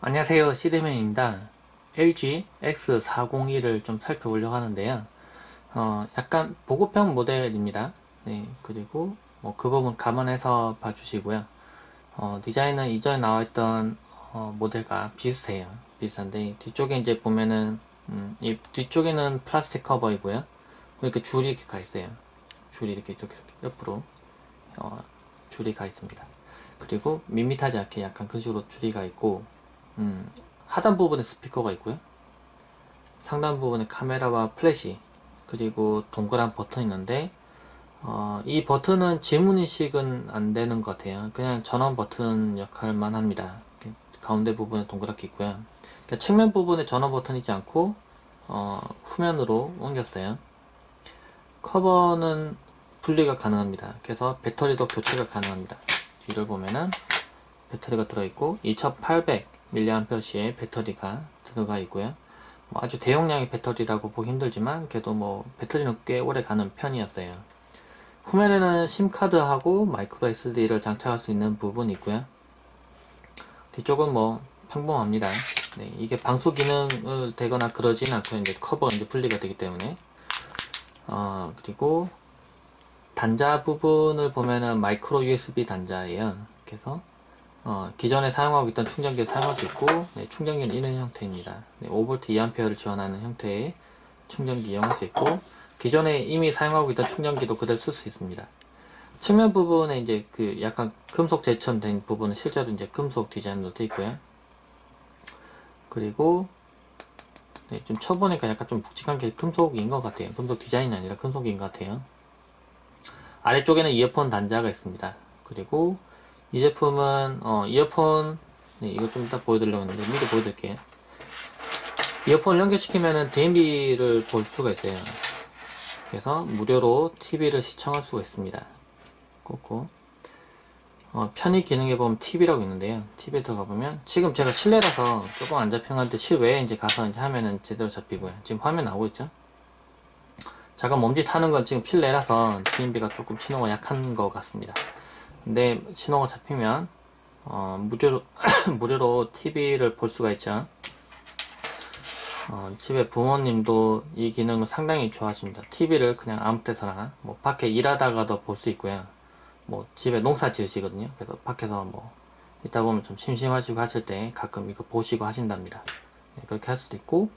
안녕하세요, 시드맨입니다. LG X401을 좀 살펴보려고 하는데요. 약간 보급형 모델입니다. 네, 그리고 뭐 그 부분 감안해서 봐주시고요. 디자인은 이전에 나와있던 모델과 비슷해요. 비슷한데 뒤쪽에 이제 보면은 이 뒤쪽에는 플라스틱 커버이고요. 이렇게 줄이 이렇게 가 있어요. 줄이 이렇게 옆으로 줄이 가 있습니다. 그리고 밋밋하지 않게 약간 그 식으로 줄이 가 있고 하단 부분에 스피커가 있고요. 상단 부분에 카메라와 플래시, 그리고 동그란 버튼이 있는데 이 버튼은 지문인식은 안 되는 것 같아요. 그냥 전원 버튼 역할만 합니다. 가운데 부분에 동그랗게 있고요. 그러니까 측면 부분에 전원 버튼이 있지 않고 후면으로 옮겼어요. 커버는 분리가 가능합니다. 그래서 배터리도 교체가 가능합니다. 뒤를 보면은 배터리가 들어있고 2800mAh의 배터리가 들어가 있고요. 뭐 아주 대용량의 배터리라고 보기 힘들지만 그래도 뭐 배터리는 꽤 오래 가는 편이었어요. 후면에는 심카드하고 마이크로 SD를 장착할 수 있는 부분이 있고요. 뒤쪽은 뭐 평범합니다. 네, 이게 방수 기능을 되거나 그러진 않고 이제 커버가 이제 분리가 되기 때문에 그리고 단자 부분을 보면은 마이크로 USB 단자예요. 그래서 기존에 사용하고 있던 충전기를 사용할 수 있고, 네, 충전기는 이런 형태입니다. 네, 5V 2A를 지원하는 형태의 충전기 이용할 수 있고, 기존에 이미 사용하고 있던 충전기도 그대로 쓸 수 있습니다. 측면 부분에 이제 그 약간 금속 재첨된 부분은 실제로 이제 금속 디자인으로 되어 있고요. 그리고 네, 좀 쳐보니까 약간 좀 묵직한 게 금속인 것 같아요. 금속 디자인이 아니라 금속인 것 같아요. 아래쪽에는 이어폰 단자가 있습니다. 그리고 이 제품은 이어폰, 네, 이거 좀 이따 보여드리려고 했는데 미리 보여드릴게요. 이어폰을 연결시키면은 DMB를 볼 수가 있어요. 그래서 무료로 TV를 시청할 수가 있습니다. 꽂고 편의 기능에 보면 TV라고 있는데요. TV에 들어가 보면 지금 제가 실내라서 조금 안 잡힌 건데 실외에 이제 가서 이제 하면은 제대로 잡히고요. 지금 화면 나오고 있죠? 잠깐 멈칫하는 건 지금 실내라서 DMB가 조금 신호가 약한 것 같습니다. 근데 신호가 잡히면 무료로 무료로 TV를 볼 수가 있죠. 집에 부모님도 이 기능을 상당히 좋아하십니다. TV를 그냥 아무 때서나 뭐 밖에 일하다가도 볼 수 있고요. 뭐 집에 농사 지으시거든요. 그래서 밖에서 뭐 있다 보면 좀 심심하시고 하실 때 가끔 이거 보시고 하신답니다. 네, 그렇게 할 수도 있고,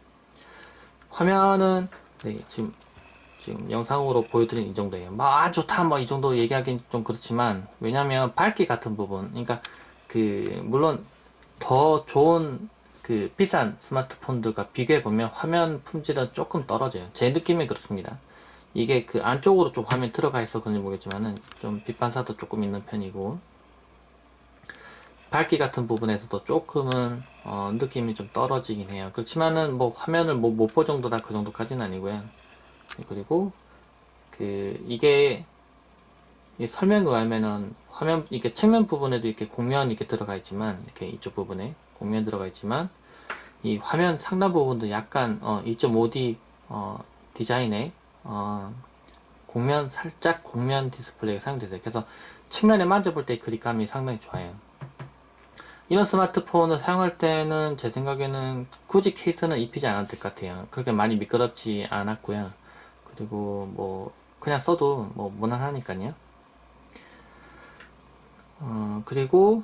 화면은 네, 지금 영상으로 보여드린 이 정도예요. 막 좋다 뭐 이 정도 얘기하기는 좀 그렇지만, 왜냐면 밝기 같은 부분, 그러니까 물론 더 좋은 비싼 스마트폰들과 비교해보면 화면 품질은 조금 떨어져요. 제 느낌이 그렇습니다. 이게 안쪽으로 좀 화면 들어가 있어 그런지 모르겠지만은 좀 빛 반사도 조금 있는 편이고, 밝기 같은 부분에서도 조금은 느낌이 좀 떨어지긴 해요. 그렇지만은 뭐 화면을 뭐 못 볼 정도다 그 정도까지는 아니고요. 그리고 이게 설명에 의하면은 화면 이렇게 측면 부분에도 이렇게 곡면 이렇게 들어가 있지만, 이렇게 이쪽 부분에 곡면 들어가 있지만 이 화면 상단 부분도 약간 2.5D 디자인의 살짝 곡면 디스플레이가 사용되어요. 그래서 측면에 만져볼 때 그립감이 상당히 좋아요. 이런 스마트폰을 사용할 때는 제 생각에는 굳이 케이스는 입히지 않아도 될 것 같아요. 그렇게 많이 미끄럽지 않았고요. 그리고 뭐 그냥 써도 뭐 무난하니까요. 그리고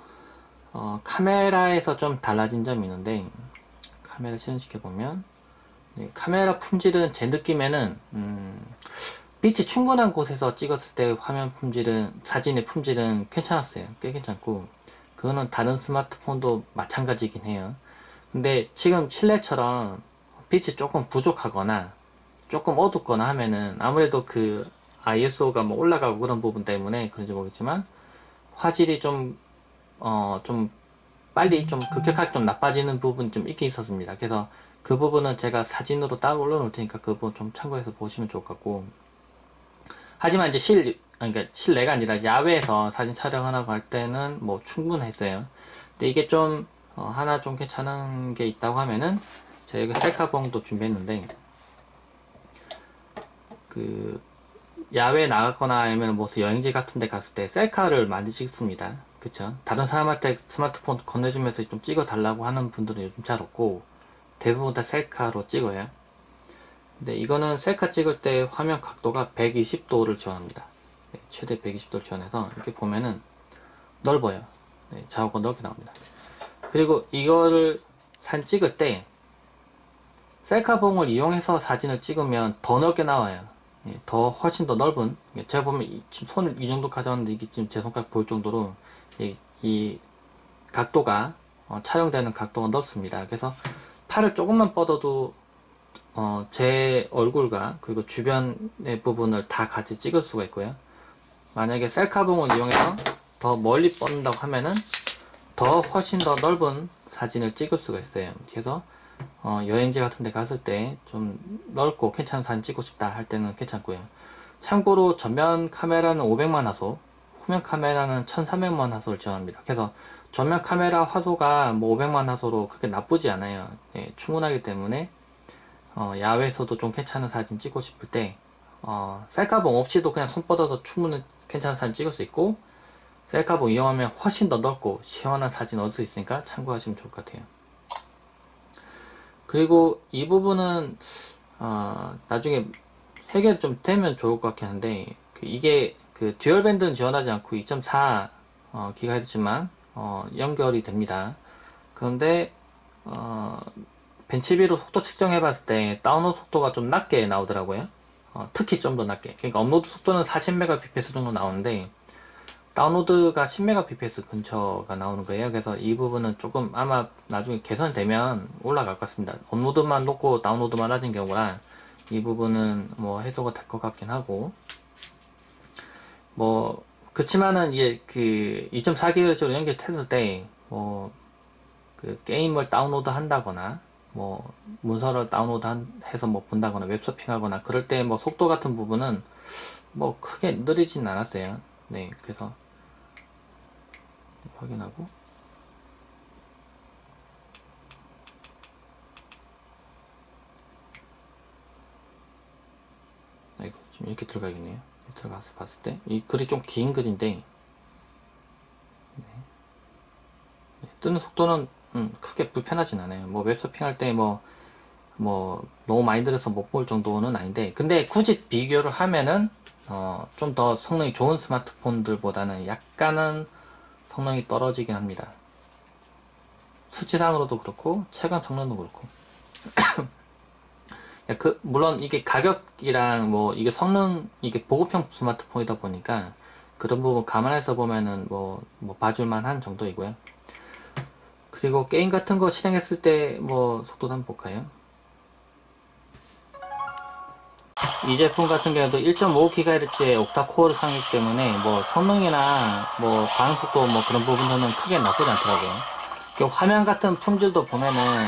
카메라에서 좀 달라진 점이 있는데, 카메라 실행시켜 보면 네, 카메라 품질은 제 느낌에는 빛이 충분한 곳에서 찍었을 때 화면 품질은, 사진의 품질은 괜찮았어요. 꽤 괜찮고, 그거는 다른 스마트폰도 마찬가지긴 해요. 근데 지금 실내처럼 빛이 조금 부족하거나 조금 어둡거나 하면은 아무래도 ISO가 뭐 올라가고 그런 부분 때문에 그런지 모르겠지만 화질이 좀 빨리 좀 급격하게 좀 나빠지는 부분이 좀 있긴 있었습니다. 그래서 그 부분은 제가 사진으로 따로 올려놓을 테니까 그 부분 좀 참고해서 보시면 좋을 것 같고, 하지만 이제 그러니까 실내가 아니라 야외에서 사진 촬영하라고 할 때는 뭐 충분했어요. 근데 이게 좀 하나 좀 괜찮은 게 있다고 하면은, 제가 여기 셀카봉도 준비했는데, 야외에 나갔거나 아니면 무슨 여행지 같은 데 갔을 때 셀카를 많이 찍습니다. 그쵸? 다른 사람한테 스마트폰 건네주면서 좀 찍어 달라고 하는 분들은 요즘 잘 없고 대부분 다 셀카로 찍어요. 근데 이거는 셀카 찍을 때 화면 각도가 120도를 지원합니다. 네, 최대 120도를 지원해서 이렇게 보면은 넓어요. 네, 좌우가 넓게 나옵니다. 그리고 이거를 사진 찍을 때 셀카봉을 이용해서 사진을 찍으면 더 넓게 나와요. 예, 더 훨씬 더 넓은, 제가 보면 지금 손을 이 정도 가져왔는데 이게 지금 제 손가락 보일 정도로 이 각도가 촬영되는 각도가 넓습니다. 그래서 팔을 조금만 뻗어도 제 얼굴과 그리고 주변의 부분을 다 같이 찍을 수가 있고요. 만약에 셀카봉을 이용해서 더 멀리 뻗는다고 하면은 더 훨씬 더 넓은 사진을 찍을 수가 있어요. 그래서 여행지 같은 데 갔을 때 좀 넓고 괜찮은 사진 찍고 싶다 할 때는 괜찮고요. 참고로 전면 카메라는 500만 화소, 후면 카메라는 1300만 화소를 지원합니다. 그래서 전면 카메라 화소가 뭐 500만 화소로 그렇게 나쁘지 않아요. 예, 충분하기 때문에 야외에서도 좀 괜찮은 사진 찍고 싶을 때 셀카봉 없이도 그냥 손 뻗어서 충분히 괜찮은 사진 찍을 수 있고, 셀카봉 이용하면 훨씬 더 넓고 시원한 사진 얻을 수 있으니까 참고하시면 좋을 것 같아요. 그리고 이 부분은 나중에 해결이 좀 되면 좋을 것 같긴 한데, 이게 그 듀얼밴드는 지원하지 않고 2.4 GHz만 연결이 됩니다. 그런데 벤치비로 속도 측정해 봤을 때 다운로드 속도가 좀 낮게 나오더라고요. 특히 좀 더 낮게. 그러니까 업로드 속도는 40Mbps 정도 나오는데 다운로드가 10Mbps 근처가 나오는 거예요. 그래서 이 부분은 조금 아마 나중에 개선되면 올라갈 것 같습니다. 업로드만 놓고 다운로드만 낮은 경우라 이 부분은 뭐 해소가 될 것 같긴 하고, 뭐 그렇지만은 이제 그 2.4GHz로 연결했을 때 뭐 그 게임을 다운로드 한다거나 뭐 문서를 다운로드 해서 뭐 본다거나 웹서핑하거나 그럴 때 뭐 속도 같은 부분은 뭐 크게 느리진 않았어요. 네, 그래서 확인하고, 아이고 지금 이렇게 들어가겠네요. 들어가서 봤을 때 이 글이 좀 긴 글인데, 네. 네, 뜨는 속도는 크게 불편하진 않아요. 뭐 웹서핑 할 때 뭐 너무 많이 들어서 못 볼 정도는 아닌데, 근데 굳이 비교를 하면은 좀 더 성능이 좋은 스마트폰들보다는 약간은 성능이 떨어지긴 합니다. 수치상으로도 그렇고 체감 성능도 그렇고. 물론 이게 가격이랑 뭐 이게 성능, 이게 보급형 스마트폰이다 보니까 그런 부분 감안해서 보면은 뭐 봐줄만 한 정도이고요. 그리고 게임 같은 거 실행했을 때 뭐 속도도 한번 볼까요? 이 제품 같은 경우도 1.5GHz의 옥타코어를 사용하기 때문에 뭐 성능이나 뭐 반응 속도 뭐 그런 부분들은 크게 나쁘지 않더라고요. 화면 같은 품질도 보면은,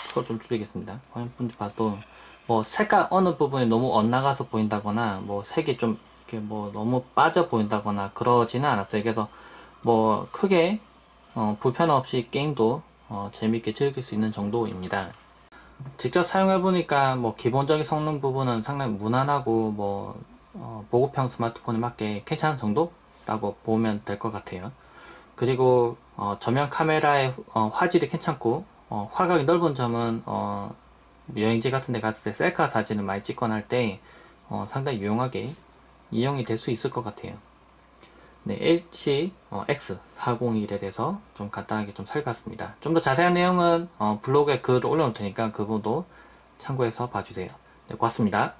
그걸 좀 줄이겠습니다. 화면 품질 봐도 뭐 색깔 어느 부분이 너무 엇나가서 보인다거나 뭐 색이 좀 이렇게 뭐 너무 빠져 보인다거나 그러지는 않았어요. 그래서 뭐 크게 불편 없이 게임도 재밌게 즐길 수 있는 정도입니다. 직접 사용해보니까 뭐 기본적인 성능 부분은 상당히 무난하고 뭐 보급형 스마트폰에 맞게 괜찮은 정도라고 보면 될 것 같아요. 그리고 전면 카메라의 화질이 괜찮고 화각이 넓은 점은 여행지 같은 데 갔을 때 셀카 사진을 많이 찍거나 할 때 상당히 유용하게 이용이 될 수 있을 것 같아요. 네, HX401에 대해서 좀 간단하게 좀 살펴봤습니다. 좀 더 자세한 내용은 블로그에 글을 올려놓을 테니까 그 부분도 참고해서 봐주세요. 네, 고맙습니다.